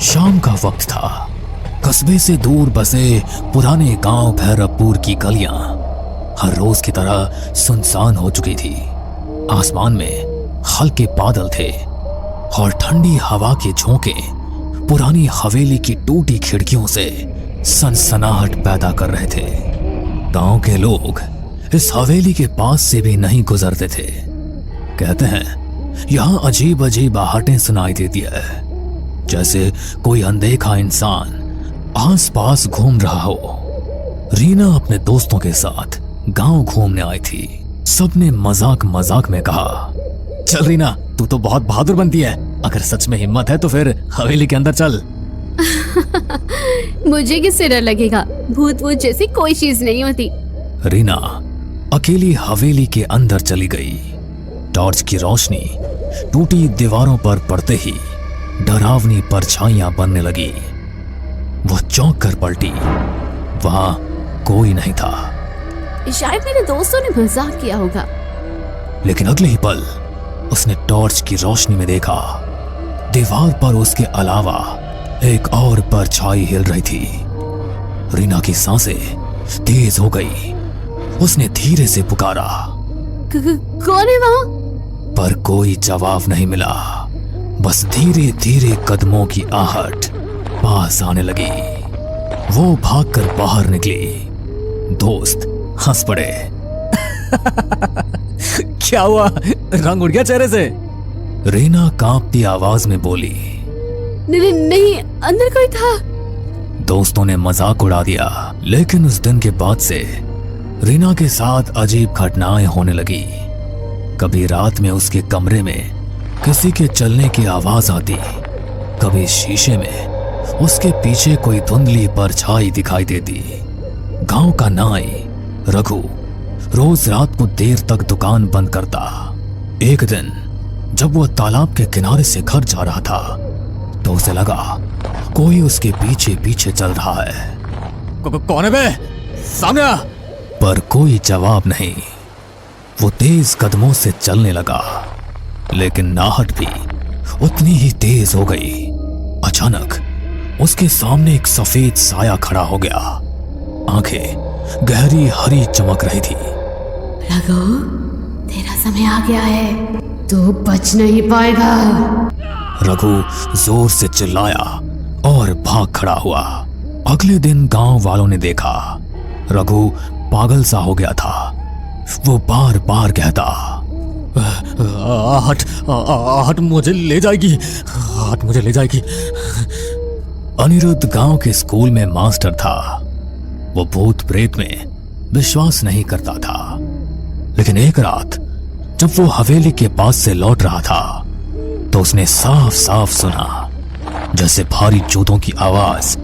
शाम का वक्त था। कस्बे से दूर बसे पुराने गांव भैरवपुर की गलियां हर रोज की तरह सुनसान हो चुकी थी। आसमान में हल्के बादल थे और ठंडी हवा के झोंके पुरानी हवेली की टूटी खिड़कियों से सनसनाहट पैदा कर रहे थे। गांव के लोग इस हवेली के पास से भी नहीं गुजरते थे। कहते हैं यहां अजीब अजीब आहटें सुनाई देती है, जैसे कोई अनदेखा इंसान आसपास घूम रहा हो। रीना अपने दोस्तों के साथ गांव घूमने आई थी। सबने मजाक मजाक में कहा, चल रीना, तू तो बहुत बहादुर बनती है। अगर सच में हिम्मत है तो फिर हवेली के अंदर चल। मुझे किससे डर लगेगा? भूत वूत जैसी कोई चीज नहीं होती। रीना अकेली हवेली के अंदर चली गई। टॉर्च की रोशनी टूटी दीवारों पर पड़ते ही डरावनी परछाइयां बनने लगी। वो चौंक कर पलटी। वहां कोई नहीं था। शायद मेरे दोस्तों ने मजाक किया होगा। लेकिन अगले ही पल उसने टॉर्च की रोशनी में देखा, दीवार पर उसके अलावा एक और परछाई हिल रही थी। रीना की सांसें तेज हो गई। उसने धीरे से पुकारा, कौन है वहां? पर कोई जवाब नहीं मिला। बस धीरे धीरे कदमों की आहट पास आने लगी। वो भागकर बाहर निकली। दोस्त हंस पड़े। क्या हुआ? रंग उड़ गया चेहरे से? रीना कांपती आवाज में बोली, नहीं, अंदर कोई था। दोस्तों ने मजाक उड़ा दिया। लेकिन उस दिन के बाद से रीना के साथ अजीब घटनाएं होने लगी। कभी रात में उसके कमरे में किसी के चलने की आवाज आती, कभी शीशे में उसके पीछे कोई धुंधली परछाई दिखाई देती। गांव का नाई रघु रोज रात को देर तक दुकान बंद करता। एक दिन जब वह तालाब के किनारे से घर जा रहा था तो उसे लगा कोई उसके पीछे पीछे चल रहा है। कौन है बे? सामने आ! पर कोई जवाब नहीं। वो तेज कदमों से चलने लगा, लेकिन नाहट भी उतनी ही तेज हो गई। अचानक उसके सामने एक सफेद साया खड़ा हो गया। आंखें गहरी हरी चमक रही थी। रघु, तेरा समय आ गया है, तू बच नहीं पाएगा। रघु जोर से चिल्लाया और भाग खड़ा हुआ। अगले दिन गांव वालों ने देखा रघु पागल सा हो गया था। वो बार बार कहता, आहट मुझे ले जाएगी, आहट मुझे ले जाएगी। अनिरुद्ध गांव के स्कूल में मास्टर था। वो भूत प्रेत में विश्वास नहीं करता था। लेकिन एक रात जब वो हवेली के पास से लौट रहा था तो उसने साफ साफ सुना जैसे भारी जूतों की आवाज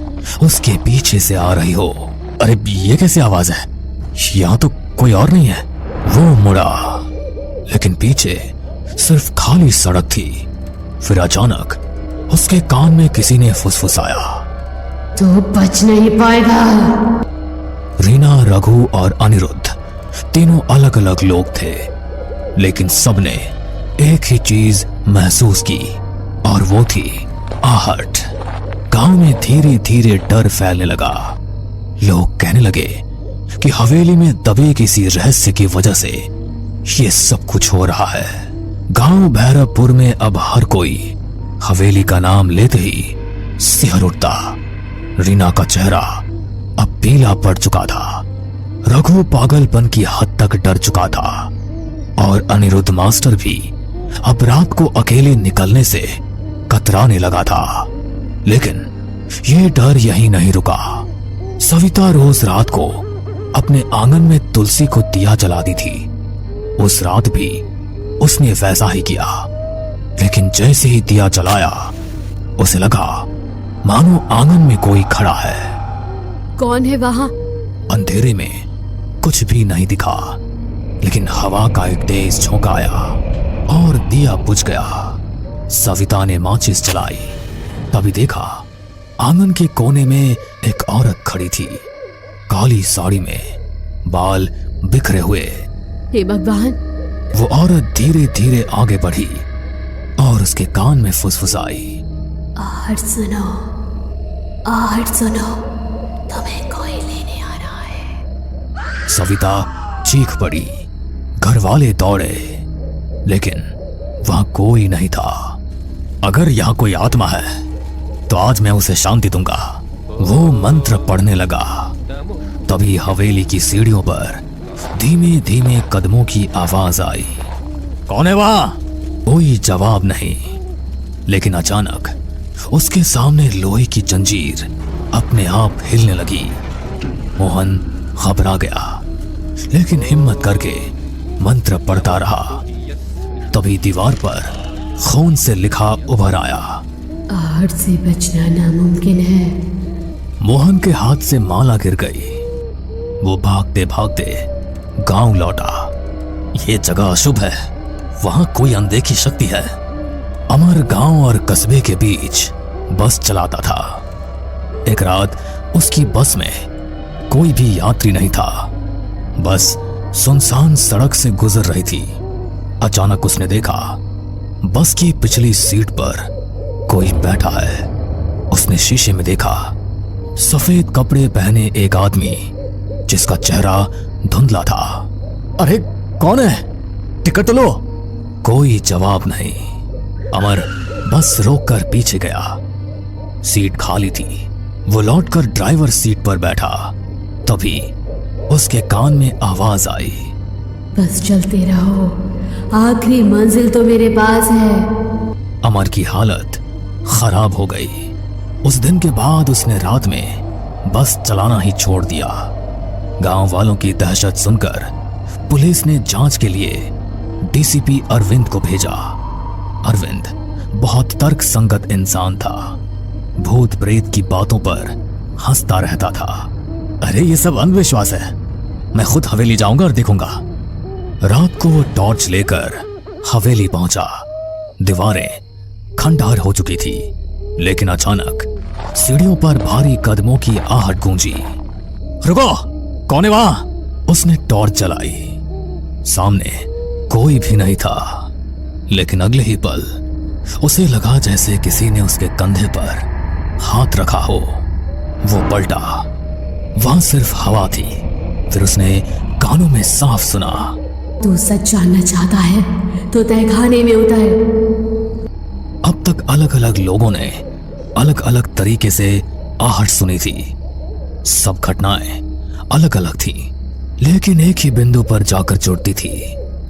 उसके पीछे से आ रही हो। अरे ये कैसी आवाज है? यहां तो कोई और नहीं है। वो मुड़ा, लेकिन पीछे सिर्फ खाली सड़क थी। फिर अचानक उसके कान में किसी ने फुसफुसाया, तू बच नहीं पाएगा। रीना, रघु और अनिरुद्ध तीनों अलग अलग लोग थे, लेकिन सबने एक ही चीज महसूस की और वो थी आहट। गांव में धीरे धीरे डर फैलने लगा। लोग कहने लगे कि हवेली में दबे किसी रहस्य की वजह से ये सब कुछ हो रहा है। गांव भैरवपुर में अब हर कोई हवेली का नाम लेते ही सिहर उठता। रीना का चेहरा अब पीला पड़ चुका था। रघु पागलपन की हद तक डर चुका था और अनिरुद्ध मास्टर भी अब रात को अकेले निकलने से कतराने लगा था। लेकिन ये डर यहीं नहीं रुका। सविता रोज रात को अपने आंगन में तुलसी को दिया जलाती थी। उस रात भी उसने वैसा ही किया, लेकिन जैसे ही दिया जलाया उसे लगा मानो आंगन में कोई खड़ा है। कौन है वहां? अंधेरे में कुछ भी नहीं दिखा, लेकिन हवा का एक तेज झोंका आया और दिया बुझ गया। सविता ने माचिस जलाई, तभी देखा आंगन के कोने में एक औरत खड़ी थी, काली साड़ी में, बाल बिखरे हुए। हे भगवान! वो औरत धीरे धीरे आगे बढ़ी और उसके कान में फुसफुसाई, आहट सुनो, आहट सुनो, तुम्हें कोई लेने आ रहा है। सविता चीख पड़ी। घर वाले दौड़े, लेकिन वहां कोई नहीं था। अगर यहां कोई आत्मा है तो आज मैं उसे शांति दूंगा। वो मंत्र पढ़ने लगा। तभी हवेली की सीढ़ियों पर धीमे धीमे कदमों की आवाज आई। कौन है वहां? कोई जवाब नहीं। लेकिन अचानक उसके सामने लोहे की जंजीर अपने आप हिलने लगी। मोहन घबरा गया, लेकिन हिम्मत करके मंत्र पढ़ता रहा। तभी दीवार पर खून से लिखा उभर आया। आहट से बचना नामुमकिन है। मोहन के हाथ से माला गिर गई। वो भागते भागते गांव लौटा। ये जगह अशुभ है, वहां कोई अनदेखी शक्ति है। अमर गांव और कस्बे के बीच बस चलाता था। एक रात उसकी बस में कोई भी यात्री नहीं था। बस सुनसान सड़क से गुजर रही थी। अचानक उसने देखा बस की पिछली सीट पर कोई बैठा है। उसने शीशे में देखा सफेद कपड़े पहने एक आदमी जिसका चेहरा धुंधला था। अरे कौन है? टिकट तो लो। कोई जवाब नहीं। अमर बस रोककर पीछे गया। सीट खाली थी। वो लौटकर ड्राइवर सीट पर बैठा। तभी उसके कान में आवाज आई, बस चलते रहो, आखिरी मंजिल तो मेरे पास है। अमर की हालत खराब हो गई। उस दिन के बाद उसने रात में बस चलाना ही छोड़ दिया। गांव वालों की दहशत सुनकर पुलिस ने जांच के लिए डीसीपी अरविंद को भेजा। अरविंद बहुत तर्कसंगत इंसान था। भूत प्रेत की बातों पर हंसता रहता था। अरे ये सब अंधविश्वास है, मैं खुद हवेली जाऊंगा और देखूंगा। रात को वो टॉर्च लेकर हवेली पहुंचा। दीवारें खंडहर हो चुकी थी, लेकिन अचानक सीढ़ियों पर भारी कदमों की आहट गूंजी। रुको, कौन है वहां? उसने टॉर्च जलाई। सामने कोई भी नहीं था, लेकिन अगले ही पल उसे लगा जैसे किसी ने उसके कंधे पर हाथ रखा हो। वो पलटा, वहां सिर्फ हवा थी। फिर उसने कानों में साफ सुना, तू सच जानना चाहता है तो तहखाने में उतर। अब तक अलग अलग लोगों ने अलग अलग तरीके से आहट सुनी थी। सब घटनाएं अलग अलग थी, लेकिन एक ही बिंदु पर जाकर जुड़ती थी,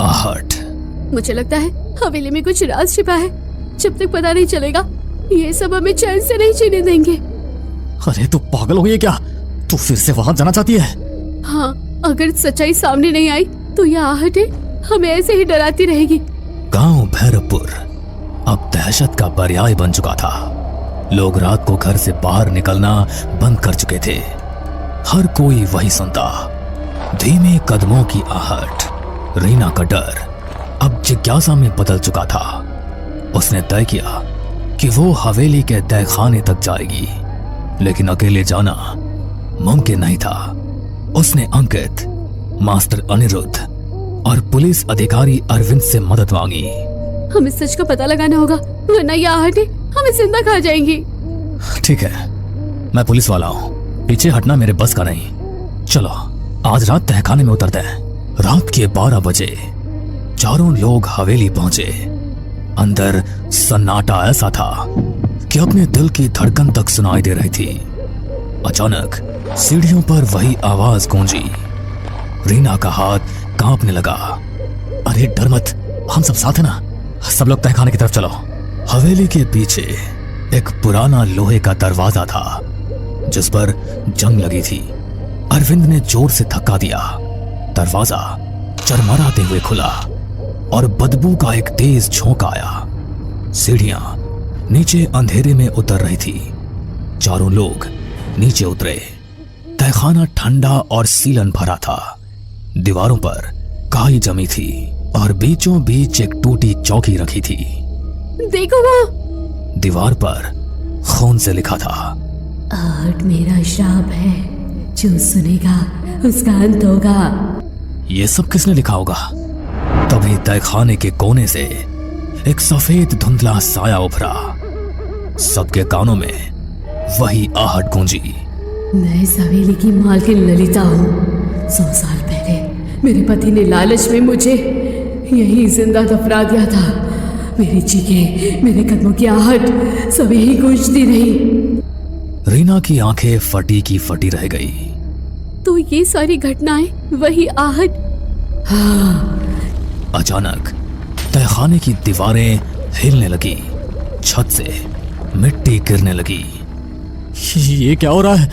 आहट। मुझे लगता है हवेली में कुछ राज छिपा है। जब तक पता नहीं चलेगा ये सब हमें चैन से नहीं जीने देंगे। अरे तू पागल हो गई है क्या? तू फिर से वहां जाना चाहती है? हाँ, अगर सच्चाई सामने नहीं आई तो यह आहट हमें ऐसे ही डराती रहेगी। गांव भैरवपुर अब दहशत का पर्याय बन चुका था। लोग रात को घर से बाहर निकलना बंद कर चुके थे। हर कोई वही सुनता, धीमे कदमों की आहट। रीना का डर अब जिज्ञासा में बदल चुका था। उसने तय किया कि वो हवेली के तहखाने तक जाएगी, लेकिन अकेले जाना मुमकिन नहीं था। उसने अंकित, मास्टर अनिरुद्ध और पुलिस अधिकारी अरविंद से मदद मांगी। हमें सच का पता लगाना होगा, वरना ये आहट हमें जिंदा खा जाएंगी। ठीक है, मैं पुलिस वाला हूँ, पीछे हटना मेरे बस का नहीं। चलो आज रात तहखाने में उतरते हैं। रात के 12 बजे चारों लोग हवेली पहुंचे। अंदर सन्नाटा ऐसा था कि अपने दिल की धड़कन तक सुनाई दे रही थी। अचानक सीढ़ियों पर वही आवाज गूंजी। रीना का हाथ कांपने लगा। अरे डर मत, हम सब साथ हैं ना। सब लोग तहखाने की तरफ चलो। हवेली के पीछे एक पुराना लोहे का दरवाजा था जिस पर जंग लगी थी। अरविंद ने जोर से धक्का दिया। दरवाजा चरमराते हुए खुला और बदबू का एक तेज झोंका आया। सीढ़ियां नीचे अंधेरे में उतर रही थी। चारों लोग नीचे उतरे। तहखाना ठंडा और सीलन भरा था। दीवारों पर काई जमी थी और बीचों बीच एक टूटी चौकी रखी थी। देखो वहाँ। दीवार पर खून से लिखा था, आहट मेरा श्राप है, जो सुनेगा उसका अंत होगा। ये सब किसने लिखा होगा? तभी तहखाने के कोने से एक सफेद धुंधला साया उभरा। सबके कानों में वही आहट गूंजी। मैं इस हवेली की मालकिन ललिता हूँ। 100 साल पहले मेरे पति ने लालच में मुझे यहीं जिंदा दफना दिया था। मेरी चीखें, मेरे कदमों की आहट सब यही गूंजती रही। रीना की आंखें फटी की फटी रह गई। तो ये सारी घटनाएं वही आहट? हाँ। अचानक तहखाने की दीवारें हिलने लगी, छत से मिट्टी गिरने लगी। ये क्या हो रहा है?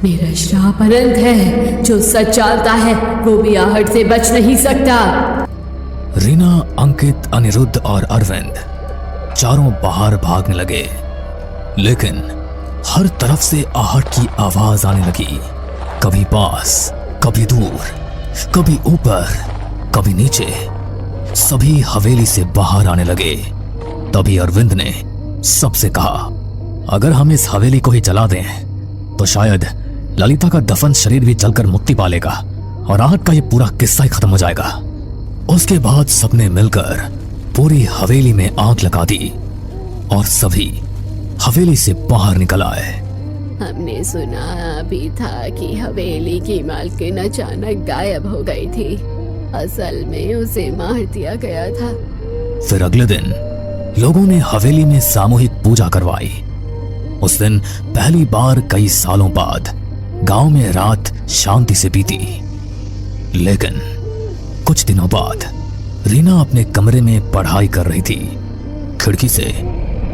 मेरा श्राप अनंत है। जो सच जानता है वो भी आहट से बच नहीं सकता। रीना, अंकित, अनिरुद्ध और अरविंद चारों बाहर भागने लगे, लेकिन हर तरफ से आहट की आवाज आने लगी। कभी पास, कभी दूर, कभी ऊपर, कभी नीचे। सभी हवेली से बाहर आने लगे। तभी अरविंद ने सबसे कहा, अगर हम इस हवेली को ही जला दें तो शायद ललिता का दफन शरीर भी जलकर मुक्ति पा लेगा और आहट का ये पूरा किस्सा ही खत्म हो जाएगा। उसके बाद सबने मिलकर पूरी हवेली में आग लगा दी और सभी हवेली से बाहर निकल आए। हमने सुना भी था कि हवेली की मालकिन अचानक गायब हो गई थी। असल में उसे मार दिया गया था। फिर अगले दिन लोगों ने हवेली में सामूहिक पूजा करवाई। उस दिन पहली बार कई सालों बाद गांव में रात शांति से बीती। लेकिन कुछ दिनों बाद रीना अपने कमरे में पढ़ाई कर रही थी। खिड़की से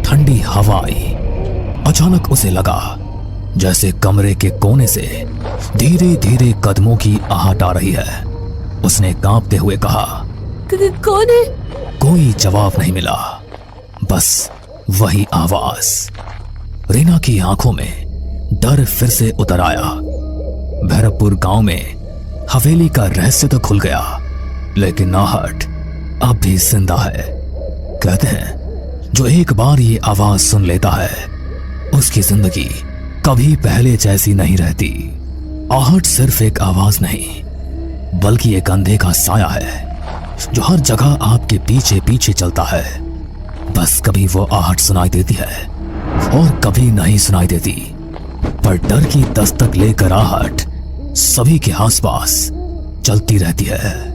ठंडी हवा आई। अचानक उसे लगा जैसे कमरे के कोने से धीरे धीरे कदमों की आहट आ रही है। उसने कांपते हुए कहा, कौन है? कोई जवाब नहीं मिला, बस वही आवाज। रीना की आंखों में डर फिर से उतर आया। भैरवपुर गांव में हवेली का रहस्य तो खुल गया, लेकिन आहट अब भी जिंदा है। कहते हैं जो एक बार ये आवाज सुन लेता है उसकी जिंदगी कभी पहले जैसी नहीं रहती। आहट सिर्फ एक आवाज नहीं बल्कि एक अंधे का साया है जो हर जगह आपके पीछे पीछे चलता है। बस कभी वो आहट सुनाई देती है और कभी नहीं सुनाई देती, पर डर की दस्तक लेकर आहट सभी के आसपास चलती रहती है।